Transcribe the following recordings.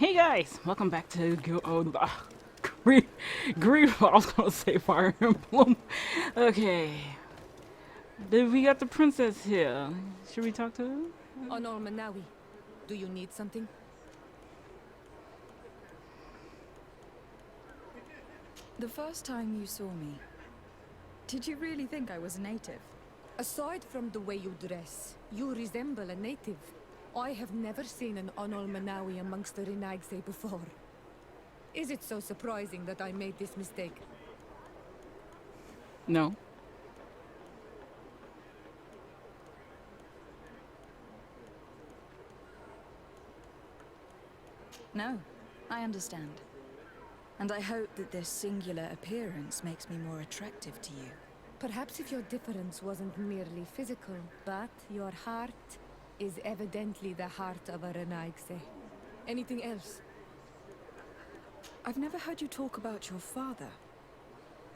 Hey guys, welcome back to GreedFall. I was gonna say Fire Emblem. Okay, we got the princess here. Should we talk to her? Honor Manawi, do you need something? The first time you saw me, did you really think I was a native? Aside from the way you dress, you resemble a native. I have never seen an Honor Manawi amongst the Renagse before. Is it so surprising that I made this mistake? No. No, I understand. And I hope that this singular appearance makes me more attractive to you. Perhaps if your difference wasn't merely physical, but your heart is evidently the heart of a Renagse. Anything else? I've never heard you talk about your father.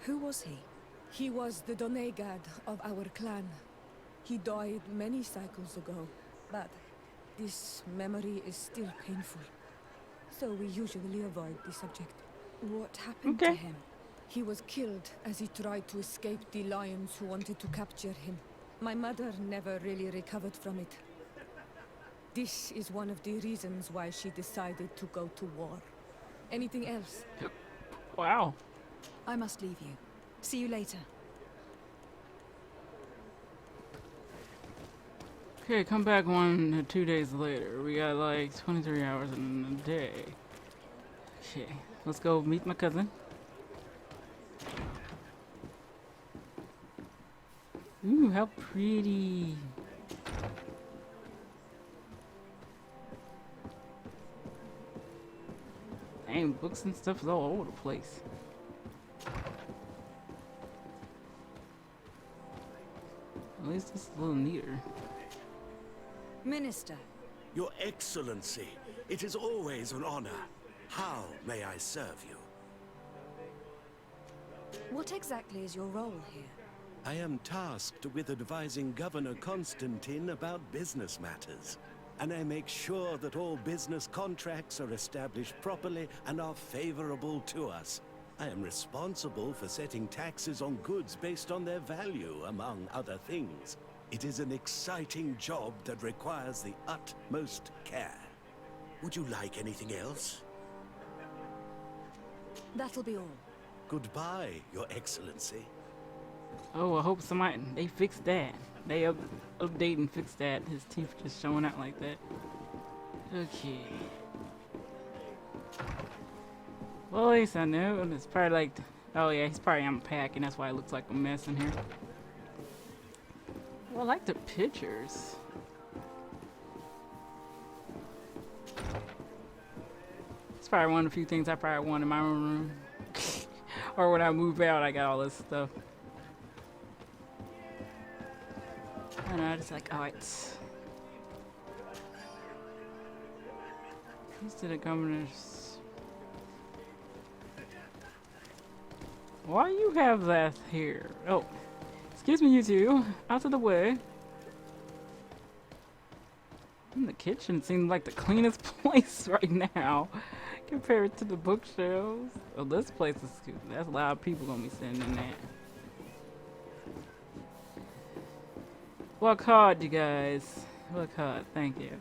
Who was he? He was the Donegad of our clan. He died many cycles ago, but this memory is still painful. So we usually avoid the subject. What happened to him? He was killed as he tried to escape the lions who wanted to capture him. My mother never really recovered from it. This is one of the reasons why she decided to go to war. Anything else? Wow. I must leave you. See you later. Okay, come back 1 to 2 days later. We got like 23 hours in a day. Okay, let's go meet my cousin. Ooh, how pretty. Dang, books and stuff is all over the place. At least it's a little neater. Minister. Your Excellency, it is always an honor. How may I serve you? What exactly is your role here? I am tasked with advising Governor Constantine about business matters. And I make sure that all business contracts are established properly and are favorable to us. I am responsible for setting taxes on goods based on their value, among other things. It is an exciting job that requires the utmost care. Would you like anything else? That'll be all. Goodbye, Your Excellency. Oh, I hope they fixed that. They update and fix that. His teeth just showing out like that. Okay. Well, at least I know. And it's probably like, oh yeah, he's probably unpacking. That's why it looks like a mess in here. Well, I like the pictures. It's probably one of the few things I probably want in my own room. Or when I move out, I got all this stuff. And I just like, alright. These to the governors. Why you have that here? Oh, excuse me, you two. Out of the way. The kitchen seems like the cleanest place right now compared to the bookshelves. Oh, this place is good. That's a lot of people gonna be sitting in that. Work hard, you guys. Work hard. Thank you.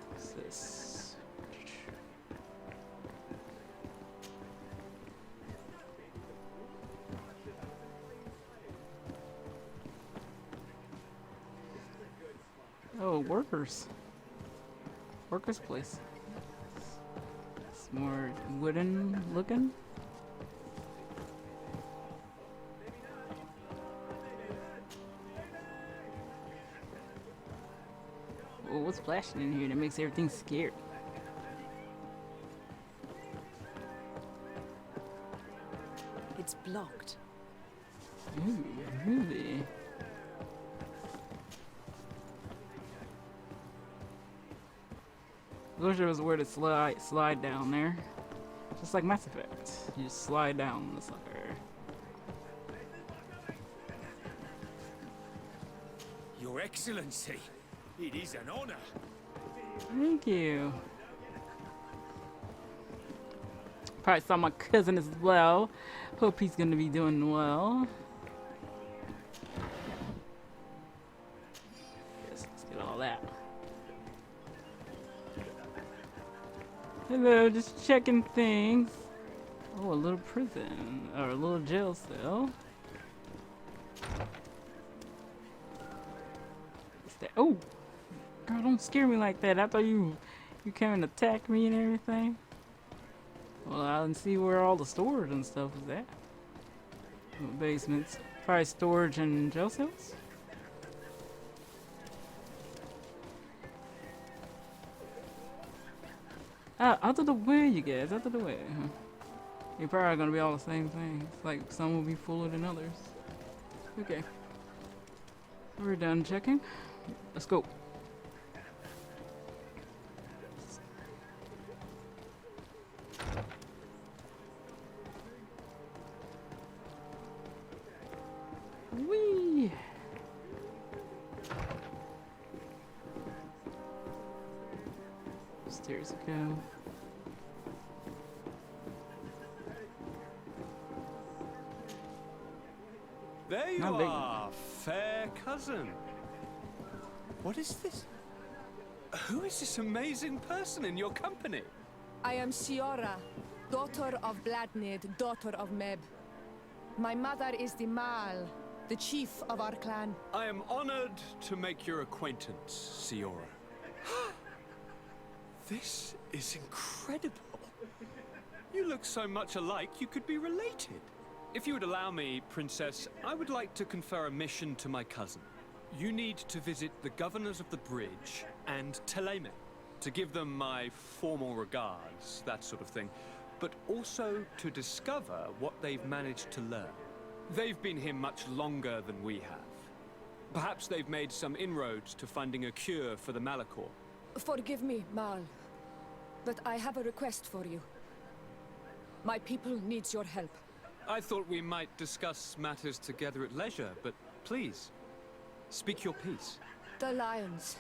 What's this? Oh, workers. Workers' place. It's more wooden looking. Oh, what's flashing in here that makes everything scary? It's blocked. Ooh, really? I wish there was a way to slide down there. Just like Mass Effect. You just slide down the sucker. Your Excellency, it is an honor. Thank you. Probably saw my cousin as well. Hope he's gonna be doing well. Yes, let's get all that. Hello, just checking things. Oh, a little prison or a little jail cell. What's that? Oh, girl, don't scare me like that. I thought you came and attacked me and everything. Well, I didn't see where all the storage and stuff is at. Basements, probably storage and jail cells. Out of the way, you guys. Out of the way. You're probably gonna be all the same things. Like some will be fuller than others. Okay. We're done checking. Let's go. Whee! Stairs go. There you Not big. are, fair cousin. What is this? Who is this amazing person in your company? I am Siora, daughter of Bladnid, daughter of Meb. My mother is the Mal, the chief of our clan. I am honored to make your acquaintance, Siora. This is incredible. You look so much alike you could be related. If you would allow me, Princess, I would like to confer a mission to my cousin. You need to visit the governors of the bridge and Teleme to give them my formal regards, that sort of thing, but also to discover what they've managed to learn. They've been here much longer than we have. Perhaps they've made some inroads to finding a cure for the Malachor. Forgive me, Mal, but I have a request for you. My people needs your help. I thought we might discuss matters together at leisure, but please, speak your piece. The Lions,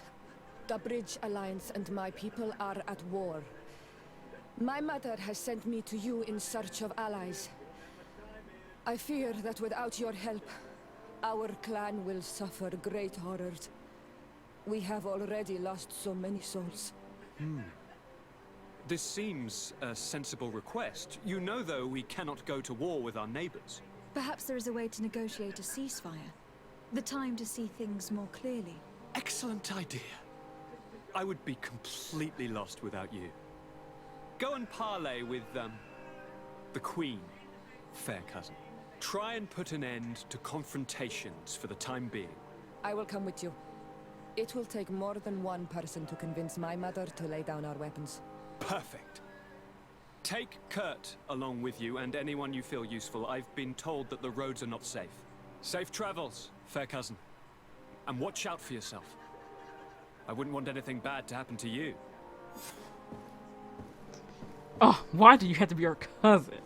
the Bridge Alliance and my people are at war. My mother has sent me to you in search of allies. I fear that without your help, our clan will suffer great horrors. We have already lost so many souls. This seems a sensible request. You know, though, we cannot go to war with our neighbors. Perhaps there is a way to negotiate a ceasefire. The time to see things more clearly. Excellent idea. I would be completely lost without you. Go and parley with, the Queen, fair cousin. Try and put an end to confrontations for the time being. I will come with you. It will take more than one person to convince my mother to lay down our weapons. Perfect. Take Kurt along with you and anyone you feel useful. I've been told that the roads are not safe. Safe travels, fair cousin. And watch out for yourself. I wouldn't want anything bad to happen to you. Oh, why do you have to be our cousin?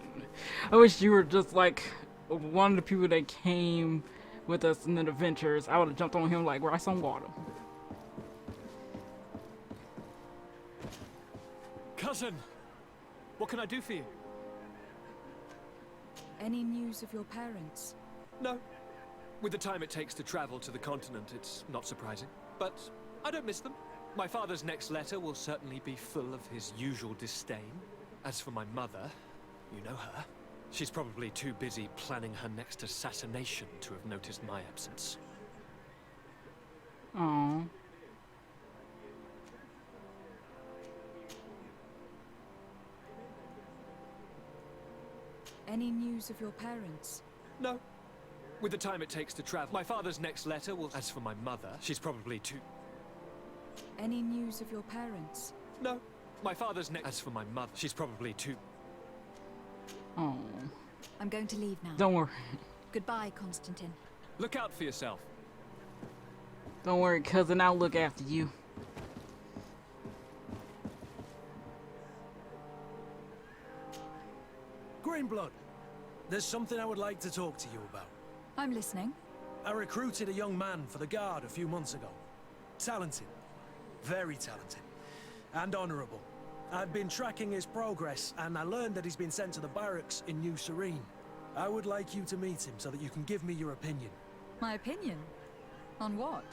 I wish you were just like one of the people that came with us in the adventures. I would have jumped on him like rice on water. Cousin, what can I do for you? Any news of your parents? No. With the time it takes to travel to the continent, it's not surprising. But I don't miss them. My father's next letter will certainly be full of his usual disdain. As for my mother, you know her. She's probably too busy planning her next assassination to have noticed my absence. Aww. Any news of your parents? No. With the time it takes to travel, my father's next letter will... As for my mother, she's probably too... Any news of your parents? No. My father's next... As for my mother, she's probably too... Oh. I'm going to leave now. Don't worry. Goodbye, Constantine. Look out for yourself. Don't worry, cousin. I'll look after you. Greenblood, there's something I would like to talk to you about. I'm listening. I recruited a young man for the guard a few months ago. Talented. Very talented. And honourable. I've been tracking his progress, and I learned that he's been sent to the barracks in New Serene. I would like you to meet him so that you can give me your opinion. My opinion? On what?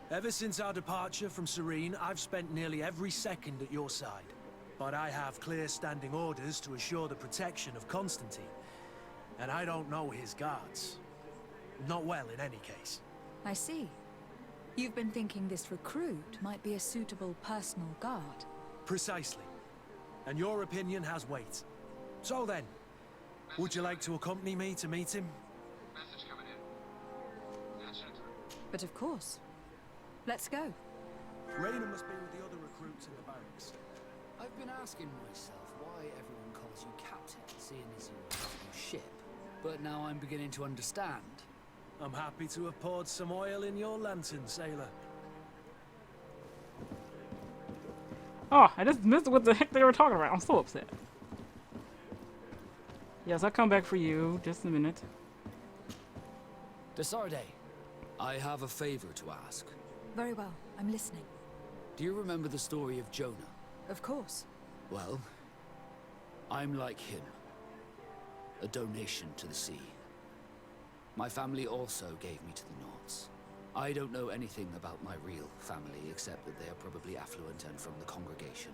Ever since our departure from Serene, I've spent nearly every second at your side. But I have clear standing orders to assure the protection of Constantine. And I don't know his guards. Not well, in any case. I see. You've been thinking this recruit might be a suitable personal guard. Precisely. And your opinion has weight. So then, would you like to accompany me to meet him? Message coming in. Answer it. But of course. Let's go. Raina must be with the other recruits in the barracks. I've been asking myself why everyone calls you Captain, seeing as you're your ship. But now I'm beginning to understand. I'm happy to have poured some oil in your lantern, sailor. Oh, I just missed what the heck they were talking about. I'm so upset. Yes, I'll come back for you. Just a minute. Desarde, I have a favor to ask. Very well. I'm listening. Do you remember the story of Jonah? Of course. Well, I'm like him. A donation to the sea. My family also gave me to the Nords. I don't know anything about my real family, except that they are probably affluent and from the congregation.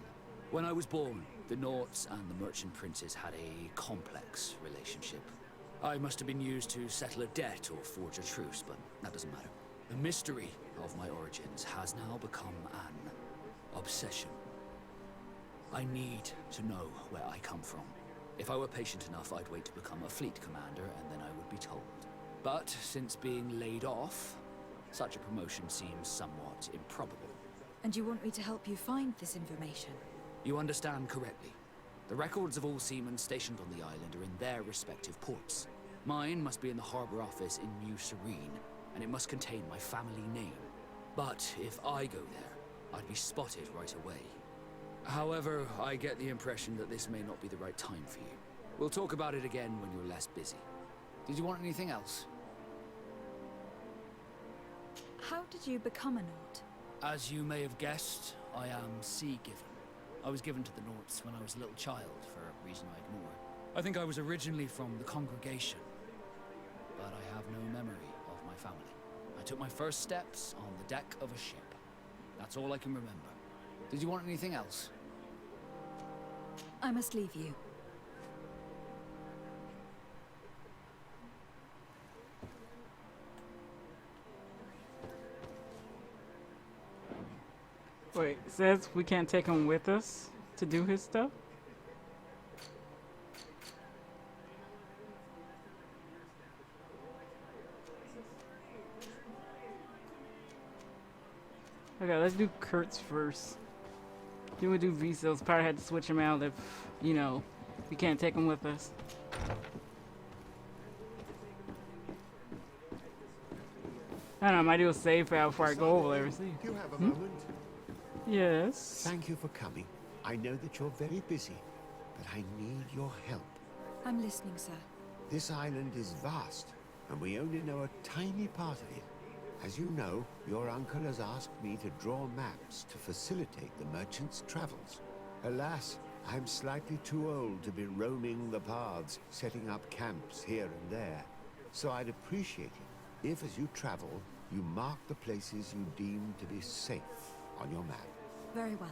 When I was born, the Nords and the merchant princes had a complex relationship. I must have been used to settle a debt or forge a truce, but that doesn't matter. The mystery of my origins has now become an obsession. I need to know where I come from. If I were patient enough, I'd wait to become a fleet commander, and then I would be told. But since being laid off, such a promotion seems somewhat improbable. And you want me to help you find this information? You understand correctly. The records of all seamen stationed on the island are in their respective ports. Mine must be in the harbor office in New Serene, and it must contain my family name. But if I go there, I'd be spotted right away. However, I get the impression that this may not be the right time for you. We'll talk about it again when you're less busy. Did you want anything else? How did you become a Nord? As you may have guessed, I am sea-given. I was given to the Nords when I was a little child, for a reason I ignore. I think I was originally from the congregation, but I have no memory of my family. I took my first steps on the deck of a ship. That's all I can remember. Did you want anything else? I must leave you. Wait, it says we can't take him with us to do his stuff? Okay, let's do Kurtz first. Then we'll do Vsels. Probably had to switch him out if, you know, we can't take him with us. I don't know, I might do a save file before I go over there and see. Do you have a moment? Yes. Thank you for coming. I know that you're very busy, but I need your help. I'm listening, sir. This island is vast, and we only know a tiny part of it. As you know, your uncle has asked me to draw maps to facilitate the merchant's travels. Alas, I'm slightly too old to be roaming the paths, setting up camps here and there. So I'd appreciate it if, as you travel, you mark the places you deem to be safe on your map. Very well.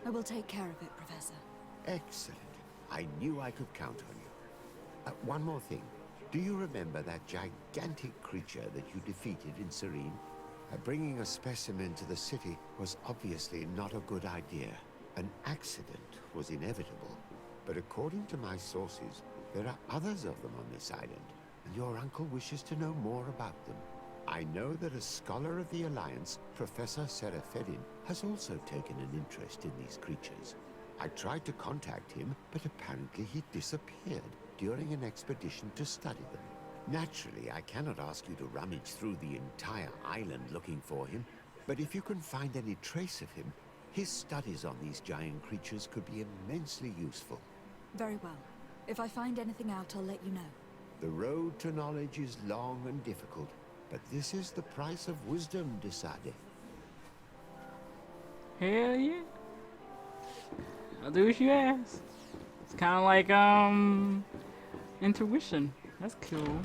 I will take care of it, Professor. Excellent. I knew I could count on you. One more thing. Do you remember that gigantic creature that you defeated in Serene? Bringing a specimen to the city was obviously not a good idea. An accident was inevitable. But according to my sources, there are others of them on this island, and your uncle wishes to know more about them. I know that a scholar of the Alliance, Professor Serafedin, has also taken an interest in these creatures. I tried to contact him, but apparently he disappeared during an expedition to study them. Naturally, I cannot ask you to rummage through the entire island looking for him, but if you can find any trace of him, his studies on these giant creatures could be immensely useful. Very well. If I find anything out, I'll let you know. The road to knowledge is long and difficult, but this is the price of wisdom, Desade. Hell yeah. I'll do what you ask. It's kind of like intuition. That's cool.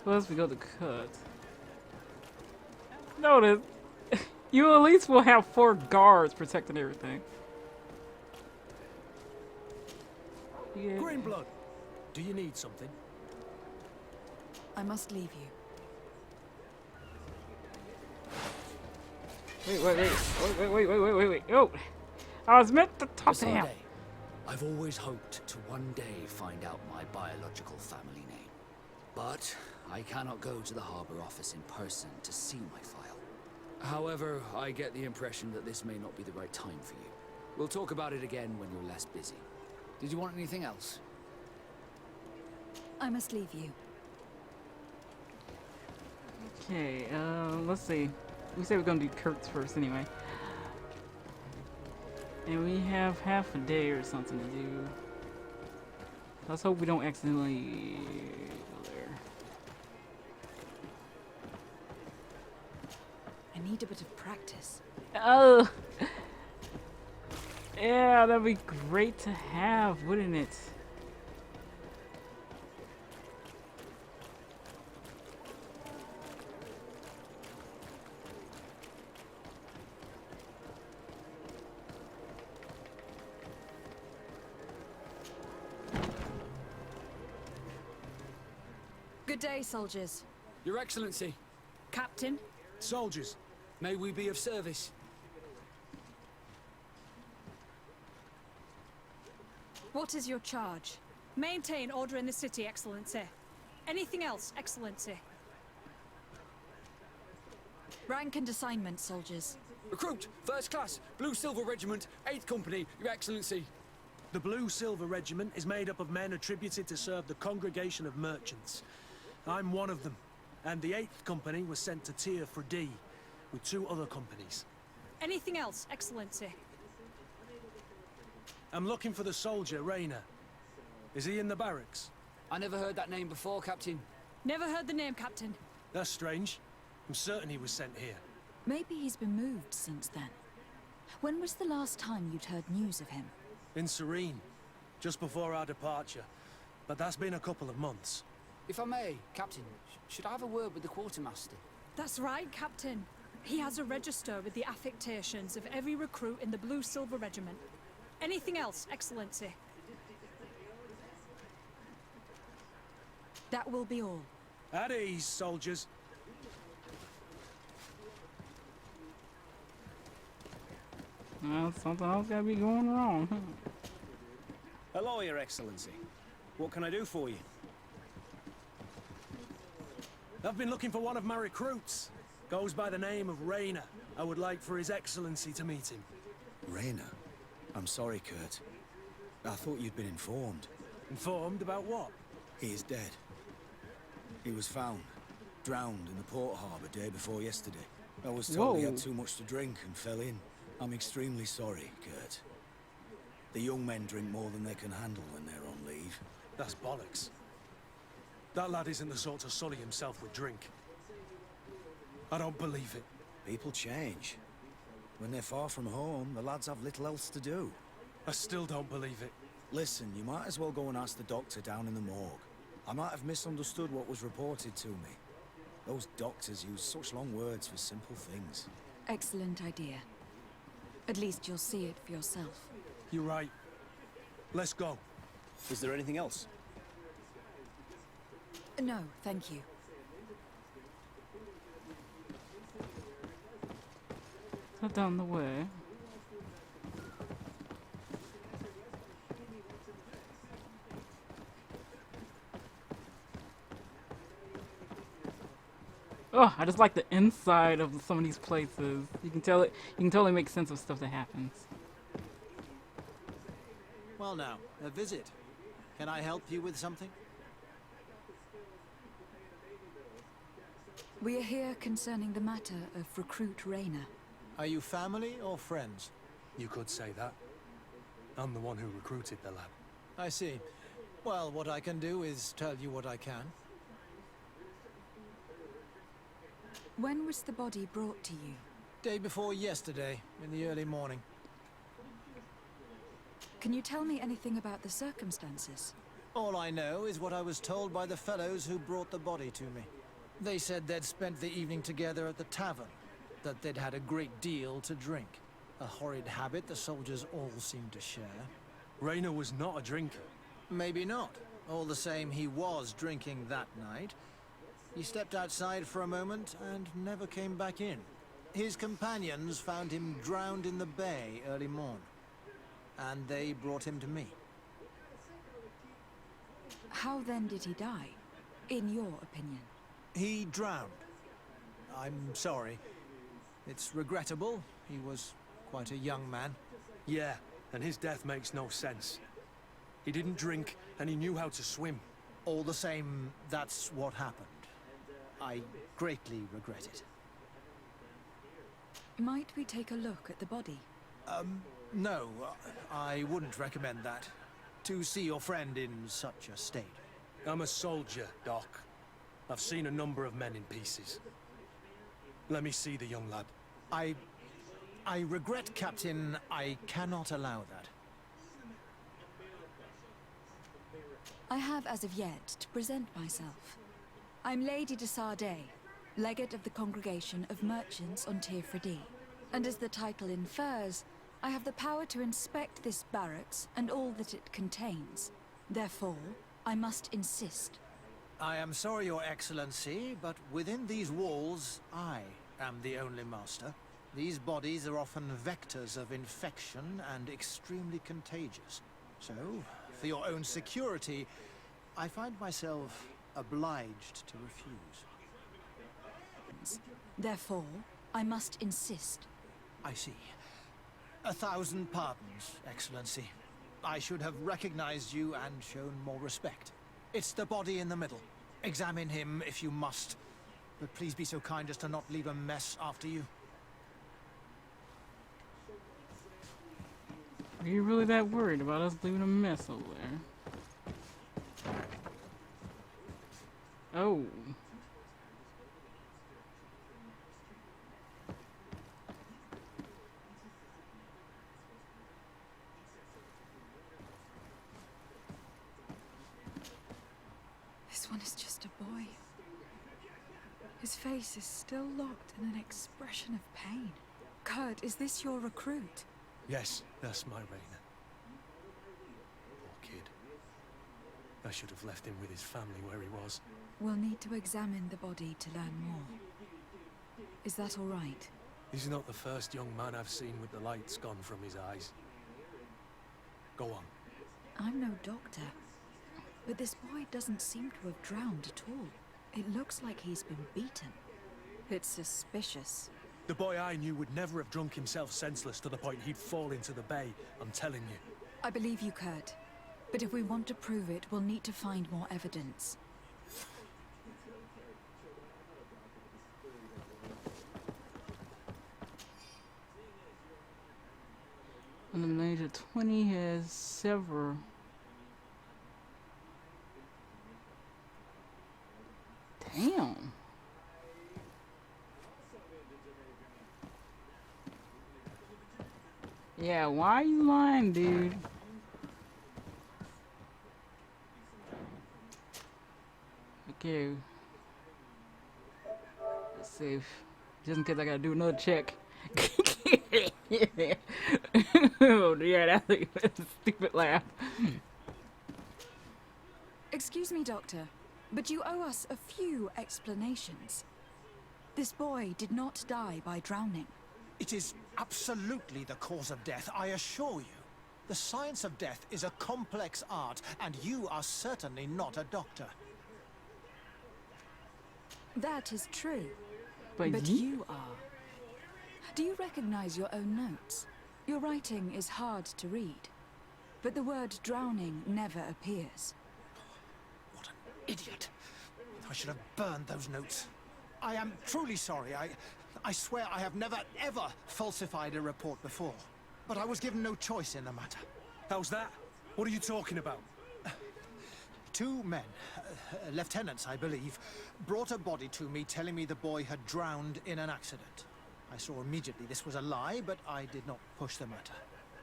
Plus we go to cut. Notice, you at least will have 4 guards protecting everything. Yeah. Greenblood, do you need something? I must leave you. Wait. Oh, I was meant to talk to him. Basade, I've always hoped to one day find out my biological family name. But I cannot go to the harbor office in person to see my file. However, I get the impression that this may not be the right time for you. We'll talk about it again when you're less busy. Did you want anything else? I must leave you. Okay, let's see. We said we're gonna do Kurtz first anyway. And we have half a day or something to do. Let's hope we don't accidentally go there. I need a bit of practice. Oh! Yeah, that'd be great to have, wouldn't it? Good day, soldiers. Your Excellency, Captain, Soldiers, may we be of service? what is your charge? Maintain order in the city, Excellency. Anything else, Excellency? Rank and assignment, soldiers. Recruit, first class, Blue Silver Regiment, 8th Company, Your Excellency. the Blue Silver Regiment is made up of men attributed to serve the Congregation of Merchants. I'm one of them, and the 8th Company was sent to Tier for D, with 2 other companies. Anything else, Excellency? I'm looking for the soldier, Rayner. Is he in the barracks? I never heard that name before, Captain. Never heard the name, Captain. That's strange. I'm certain he was sent here. Maybe he's been moved since then. When was the last time you'd heard news of him? In Serene, just before our departure. But that's been a couple of months. If I may, Captain, should I have a word with the quartermaster? That's right, Captain. He has a register with the affectations of every recruit in the Blue Silver Regiment. Anything else, Excellency? That will be all. At ease, soldiers. Well, something else gotta be going wrong. Hello, Your Excellency. What can I do for you? I've been looking for one of my recruits. Goes by the name of Rayner. I would like for His Excellency to meet him. Rayner? I'm sorry, Kurt. I thought you'd been informed. Informed about what? He is dead. He was found, drowned in the port harbour day before yesterday. I was told he had too much to drink and fell in. I'm extremely sorry, Kurt. The young men drink more than they can handle when they're on leave. That's bollocks. That lad isn't the sort to sully himself with drink. I don't believe it. People change. When they're far from home, the lads have little else to do. I still don't believe it. Listen, you might as well go and ask the doctor down in the morgue. I might have misunderstood what was reported to me. Those doctors use such long words for simple things. Excellent idea. At least you'll see it for yourself. You're right. Let's go. Is there anything else? No, thank you. So down the way. Oh, I just like the inside of some of these places. You can tell it. You can totally make sense of stuff that happens. Well now, a visit. Can I help you with something? We are here concerning the matter of recruit Rayner. Are you family or friends? You could say that. I'm the one who recruited the lad. I see. Well, what I can do is tell you what I can. When was the body brought to you? Day before yesterday, in the early morning. Can you tell me anything about the circumstances? All I know is what I was told by the fellows who brought the body to me. They said they'd spent the evening together at the tavern, that they'd had a great deal to drink. A horrid habit the soldiers all seemed to share. Rainer was not a drinker. Maybe not. All the same, he was drinking that night. He stepped outside for a moment and never came back in. His companions found him drowned in the bay early morn, and they brought him to me. How then did he die, in your opinion? He drowned. I'm sorry. It's regrettable. He was quite a young man. Yeah, and his death makes no sense. He didn't drink, and he knew how to swim. All the same, that's what happened. I greatly regret it. Might we take a look at the body? No, I wouldn't recommend that. To see your friend in such a state. I'm a soldier, Doc. I've seen a number of men in pieces. Let me see the young lad. I regret, Captain. I cannot allow that. I have as of yet to present myself. I'm Lady de Sardet, Legate of the Congregation of Merchants on Tirfredi. And as the title infers, I have the power to inspect this barracks and all that it contains. Therefore, I must insist. I am sorry, Your Excellency, but within these walls, I am the only master. These bodies are often vectors of infection and extremely contagious. So, for your own security, I find myself obliged to refuse. Therefore, I must insist. I see. 1,000 pardons, Excellency. I should have recognized you and shown more respect. It's the body in the middle. Examine him if you must, but please be so kind as to not leave a mess after you. Are you really that worried about us leaving a mess over there? Oh. This one is just a boy. His face is still locked in an expression of pain. Kurt, is this your recruit? Yes, that's my Rainer. Poor kid. I should have left him with his family where he was. We'll need to examine the body to learn more. Is that all right? He's not the first young man I've seen with the lights gone from his eyes. Go on. I'm no doctor, but this boy doesn't seem to have drowned at all. It looks like he's been beaten. It's suspicious. The boy I knew would never have drunk himself senseless to the point he'd fall into the bay, I'm telling you. I believe you, Kurt. But if we want to prove it, we'll need to find more evidence. Eliminated 20 has several. Damn. Yeah, why are you lying, dude? Okay. Let's see. Just in case I gotta do another check. Oh, yeah, that's a stupid laugh. Excuse me, Doctor, but you owe us a few explanations. This boy did not die by drowning. It is absolutely the cause of death, I assure you. The science of death is a complex art, and you are certainly not a doctor. That is true. But you are. Do you recognize your own notes? Your writing is hard to read, but the word drowning never appears. What an idiot. I should have burned those notes. I am truly sorry. I swear I have never, ever falsified a report before. But I was given no choice in the matter. How's that? What are you talking about? Two men, lieutenants, I believe, brought a body to me telling me the boy had drowned in an accident. I saw immediately this was a lie, but I did not push the matter.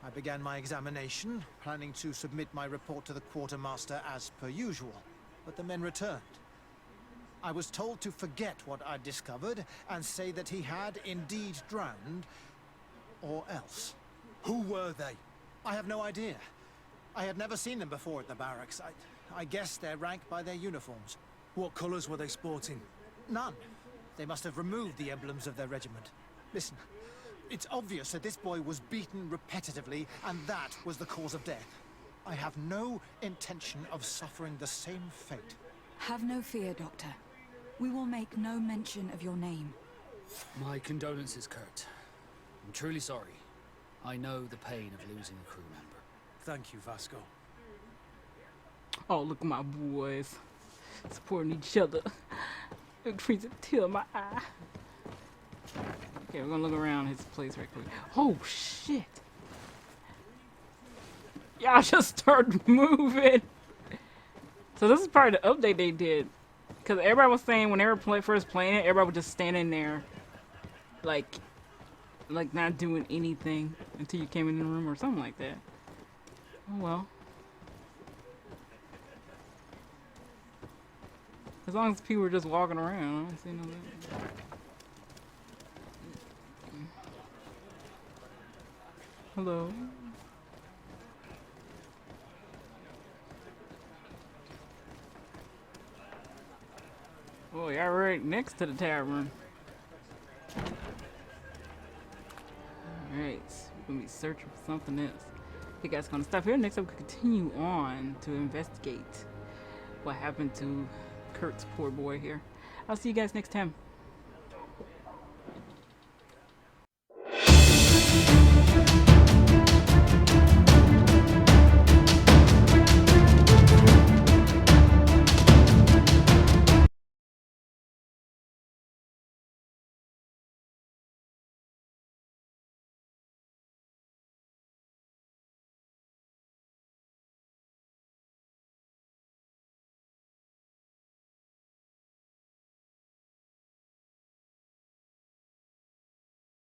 I began my examination, planning to submit my report to the quartermaster as per usual, but the men returned. I was told to forget what I'd discovered and say that he had indeed drowned, or else. Who were they? I have no idea. I had never seen them before at the barracks. I guess they're ranked by their uniforms. What colours were they sporting? None. They must have removed the emblems of their regiment. Listen, it's obvious that this boy was beaten repetitively, and that was the cause of death. I have no intention of suffering the same fate. Have no fear, Doctor. We will make no mention of your name. My condolences, Kurt. I'm truly sorry. I know the pain of losing a crew member. Thank you, Vasco. Oh, look at my boys supporting each other. It brings a tear in my eye. Okay, we're gonna look around his place right quick. Oh shit! Y'all just started moving. So this is probably the update they did, because everybody was saying when they were first playing it, everybody was just standing there, like not doing anything until you came in the room or something like that. Oh well. As long as people were just walking around, I don't see no. Hello. Oh, y'all right next to the tavern. Alright, we're gonna be searching for something else. Okay guys, gonna stop here. Next up, we continue on to investigate what happened to Kurt's poor boy here. I'll see you guys next time.